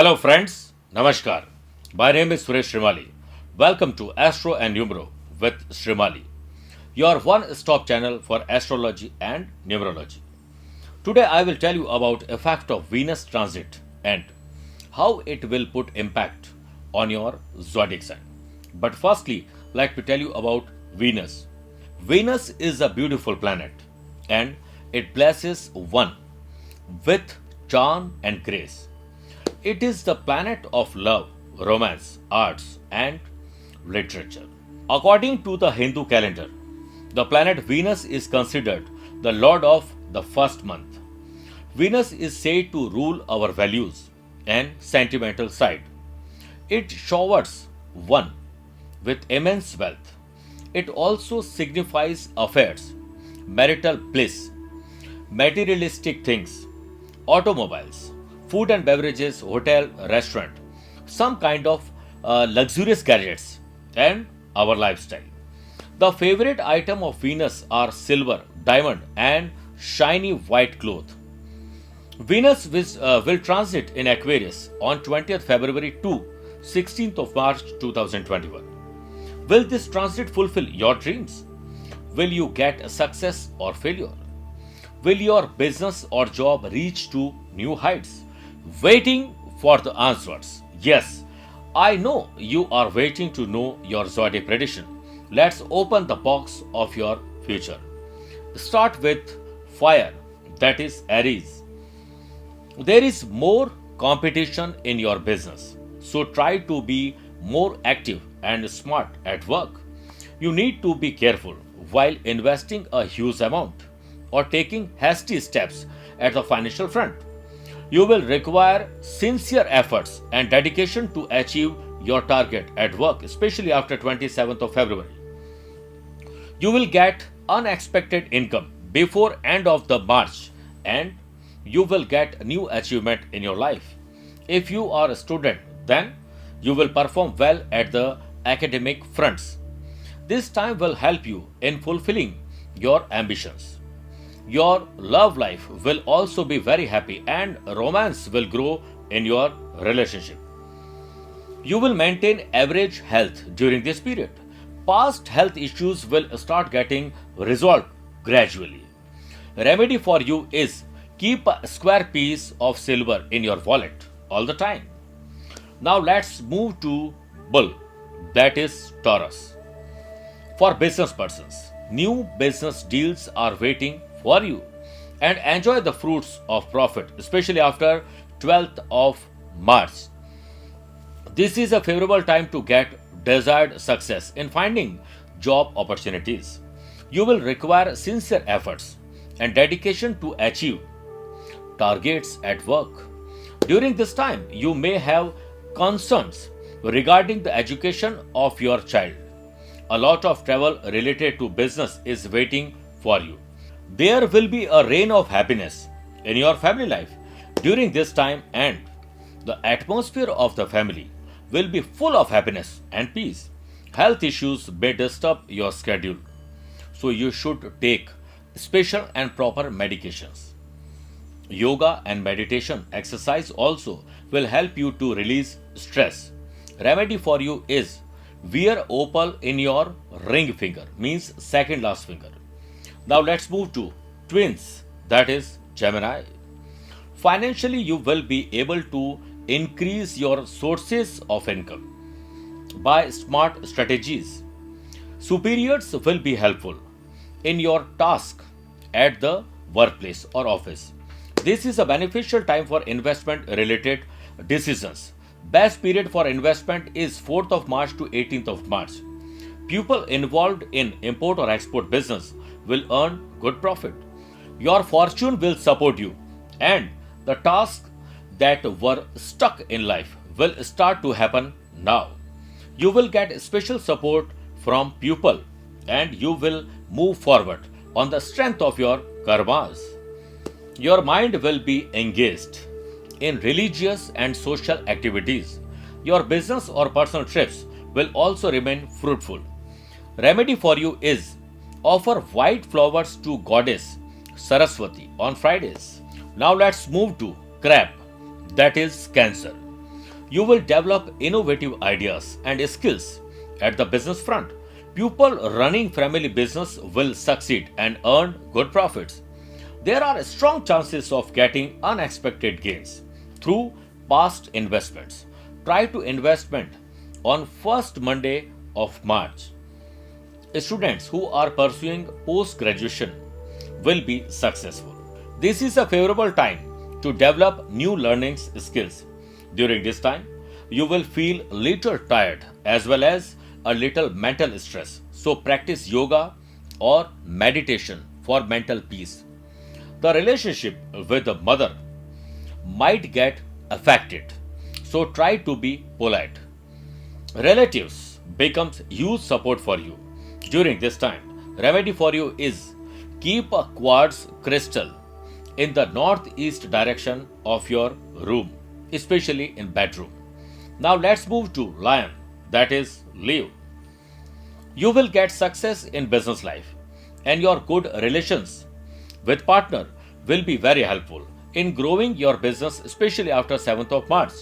Hello friends, Namaskar. My name is Suresh Srimali. Welcome to Astro and Numero with Srimali, your one-stop channel for astrology and numerology. Today I will tell you about effect of Venus transit and how it will put impact on your zodiac sign. But firstly, let me tell you about Venus. Venus is a beautiful planet and it blesses one with charm and grace. It is the planet of love, romance, arts, and literature. According to the Hindu calendar, the planet Venus is considered the lord of the first month. Venus is said to rule our values and sentimental side. It showers one with immense wealth. It also signifies affairs, marital bliss, materialistic things, automobiles, food and beverages, hotel, restaurant, some kind of luxurious gadgets, and our lifestyle. The favorite item of Venus are silver, diamond, and shiny white cloth. Venus will transit in Aquarius on 20th February to 16th of March 2021. Will this transit fulfill your dreams? Will you get success or failure? Will your business or job reach to new heights? Waiting for the answers. Yes, I know you are waiting to know your zodiac prediction. Let's open the box of your future. Start with fire, that is Aries. There is more competition in your business, so try to be more active and smart at work. You need to be careful while investing a huge amount or taking hasty steps at the financial front. You will require sincere efforts and dedication to achieve your target at work, especially after 27th of February. You will get unexpected income before end of the March and you will get new achievement in your life. If you are a student, then you will perform well at the academic fronts. This time will help you in fulfilling your ambitions. Your love life will also be very happy and romance will grow in your relationship. You will maintain average health during this period. Past health issues will start getting resolved gradually. Remedy for you is keep a square piece of silver in your wallet all the time. Now let's move to Bull, that is Taurus. For business persons, new business deals are waiting for you and enjoy the fruits of profit, especially after 12th of March. This is a favorable time to get desired success in finding job opportunities. You will require sincere efforts and dedication to achieve targets at work. During this time, you may have concerns regarding the education of your child. A lot of travel related to business is waiting for you. There will be a reign of happiness in your family life during this time, and the atmosphere of the family will be full of happiness and peace. Health issues may disturb your schedule, so you should take special and proper medications. Yoga and meditation exercise also will help you to release stress. Remedy for you is wear opal in your ring finger, means second last finger. Now let's move to twins, that is Gemini. Financially, you will be able to increase your sources of income by smart strategies. Superiors will be helpful in your task at the workplace or office. This is a beneficial time for investment related decisions. Best period for investment is 4th of March to 18th of March. People involved in import or export business will earn good profit. Your fortune will support you, and the tasks that were stuck in life will start to happen now. You will get special support from people and you will move forward on the strength of your karmas. Your mind will be engaged in religious and social activities. Your business or personal trips will also remain fruitful. Remedy for you is offer white flowers to goddess Saraswati on Fridays. Now let's move to crab, that is Cancer. You will develop innovative ideas and skills at the business front. People running family business will succeed and earn good profits. There are strong chances of getting unexpected gains through past investments. Try to investment on first Monday of March. Students who are pursuing post graduation will be successful. This is a favorable time to develop new learning skills. During this time, you will feel little tired as well as a little mental stress. So practice yoga or meditation for mental peace. The relationship with the mother might get affected. So try to be polite. Relatives becomes huge support for you. During this time, remedy for you is keep a quartz crystal in the northeast direction of your room, especially in bedroom. Now let's move to lion, that is Leo. You will get success in business life and your good relations with partner will be very helpful in growing your business, especially after 7th of March.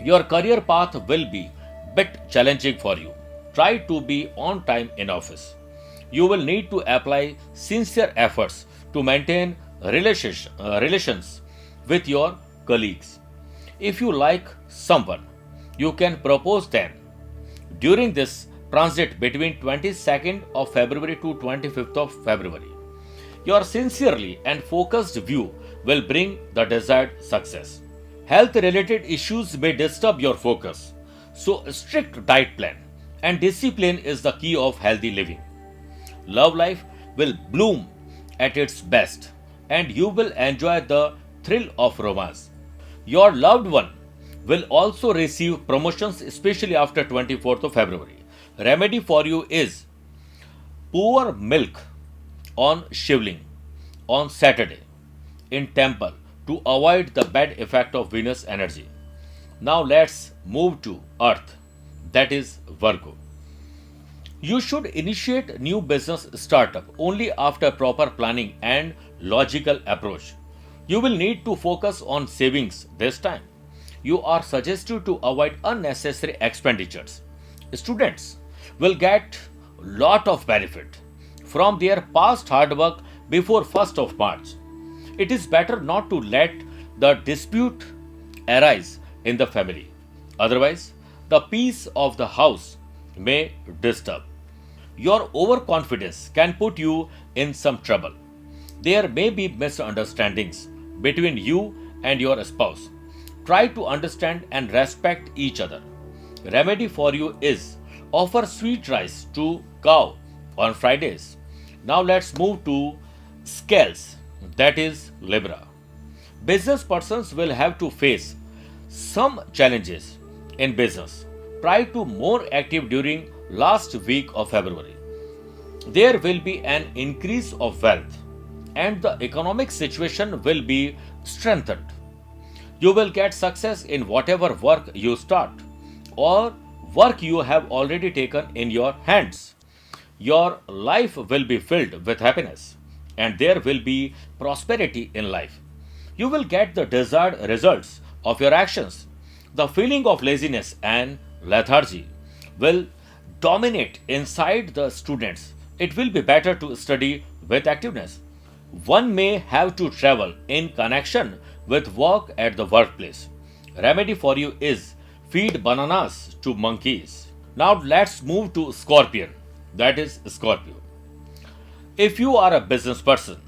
Your career path will be bit challenging for you. Try to be on time in office. You will need to apply sincere efforts to maintain relations with your colleagues. If you like someone, you can propose them during this transit between 22nd of February to 25th of February. Your sincerely and focused view will bring the desired success. Health related issues may disturb your focus, so a strict diet plan and discipline is the key of healthy living. Love life will bloom at its best and you will enjoy the thrill of romance. Your loved one will also receive promotions, especially after 24th of February. Remedy for you is pour milk on shivling on Saturday in temple to avoid the bad effect of Venus energy. Now let's move to Earth, that is Virgo. You should initiate new business startup only after proper planning and logical approach. You will need to focus on savings this time. You are suggested to avoid unnecessary expenditures. Students will get lot of benefit from their past hard work before 1st of March. It is better not to let the dispute arise in the family. Otherwise, the peace of the house may disturb. Your overconfidence can put you in some trouble. There may be misunderstandings between you and your spouse. Try to understand and respect each other. Remedy for you is offer sweet rice to cow on Fridays. Now let's move to scales, that is Libra. Business persons will have to face some challenges in business. Try to more active during last week of February. There will be an increase of wealth and the economic situation will be strengthened. You will get success in whatever work you start or work you have already taken in your hands. Your life will be filled with happiness and there will be prosperity in life. You will get the desired results of your actions. The feeling of laziness and lethargy will dominate inside the students. It will be better to study with activeness. One may have to travel in connection with work at the workplace. Remedy for you is feed bananas to monkeys. Now let's move to Scorpion, that is Scorpio. If you are a business person,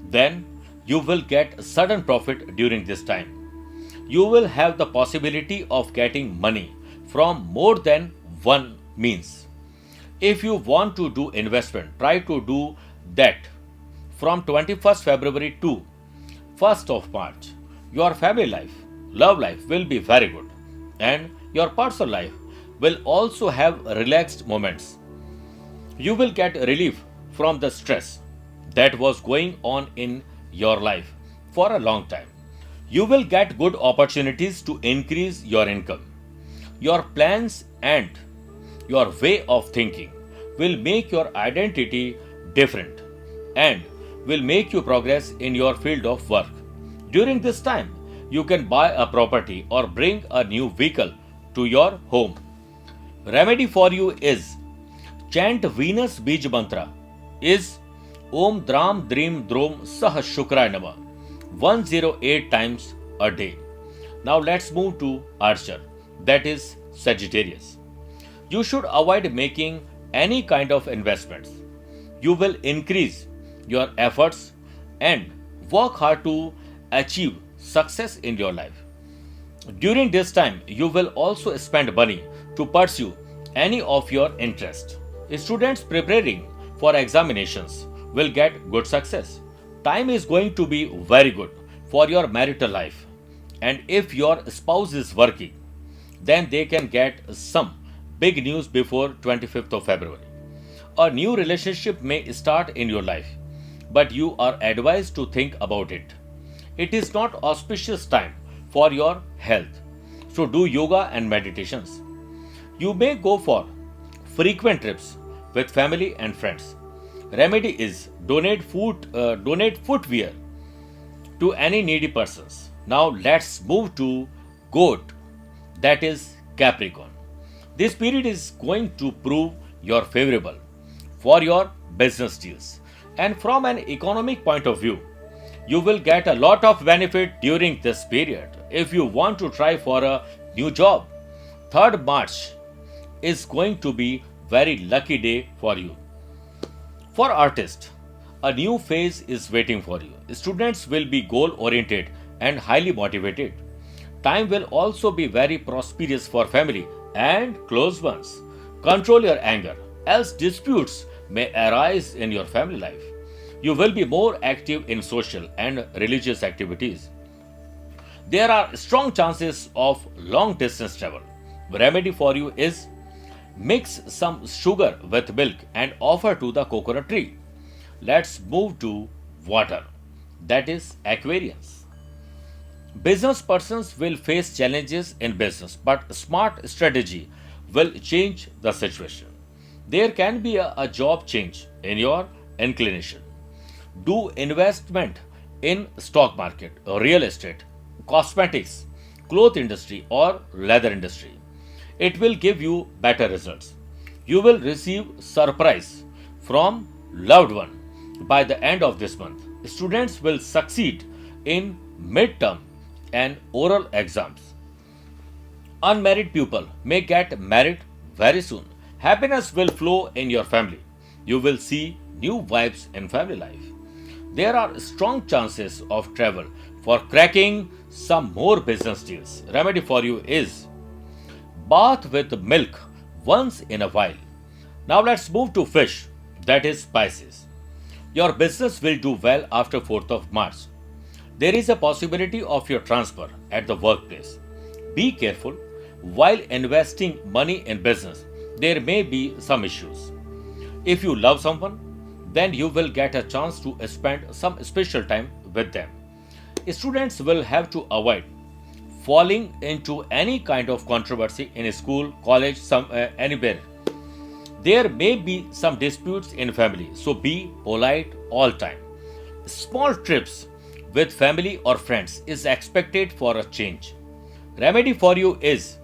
then you will get sudden profit during this time. You will have the possibility of getting money from more than one means. If you want to do investment, try to do that from 21st February to 1st of March. Your family life, love life will be very good and your personal life will also have relaxed moments. You will get relief from the stress that was going on in your life for a long time. You will get good opportunities to increase your income. Your plans and your way of thinking will make your identity different and will make you progress in your field of work. During this time, you can buy a property or bring a new vehicle to your home. Remedy for you is chant Venus Bij Mantra is Om Dram Dream Drom Sah Shukray Nama 108 times a day. Now let's move to Archer, that is Sagittarius. You should avoid making any kind of investments. You will increase your efforts and work hard to achieve success in your life. During this time, you will also spend money to pursue any of your interest. Students preparing for examinations will get good success. Time is going to be very good for your marital life. And if your spouse is working, then they can get some big news before 25th of February. A new relationship may start in your life, but you are advised to think about it. It is not auspicious time for your health, so do yoga and meditations. You may go for frequent trips with family and friends. Remedy is donate footwear to any needy persons. Now let's move to Goat, that is Capricorn. This period is going to prove your favorable for your business deals, and from an economic point of view, you will get a lot of benefit during this period. If you want to try for a new job, 3rd March is going to be very lucky day for you. For artists, a new phase is waiting for you. Students will be goal oriented and highly motivated. Time will also be very prosperous for family and close ones. Control your anger, else disputes may arise in your family life. You will be more active in social and religious activities. There are strong chances of long distance travel. Remedy for you is mix some sugar with milk and offer to the coconut tree. Let's move to water, that is Aquarius. Business persons will face challenges in business, but smart strategy will change the situation. There can be a job change in your inclination. Do investment in stock market, real estate, cosmetics, cloth industry or leather industry. It will give you better results. You will receive surprise from loved one by the end of this month. Students will succeed in midterm and oral exams. Unmarried people may get married very soon. Happiness will flow in your family. You will see new vibes in family life. There are strong chances of travel for cracking some more business deals. Remedy for you is bath with milk once in a while. Now let's move to fish, that is Pisces. Your business will do well after 4th of March. There is a possibility of your transfer at the workplace. Be careful while investing money in business. There may be some issues. If you love someone, then you will get a chance to spend some special time with them. Students will have to avoid falling into any kind of controversy in school, college, anywhere. There may be some disputes in family, so be polite all time. Small trips with family or friends is expected for a change. Remedy for you is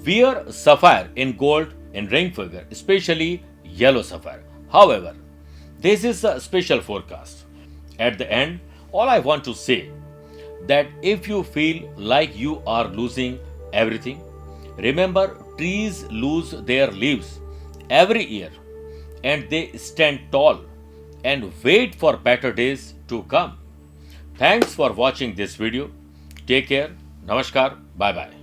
wear sapphire in gold in ring finger, especially yellow sapphire. However, this is a special forecast. At the end, all I want to say that if you feel like you are losing everything, remember trees lose their leaves every year and they stand tall and wait for better days to come. Thanks for watching this video. Take care. Namaskar. Bye bye.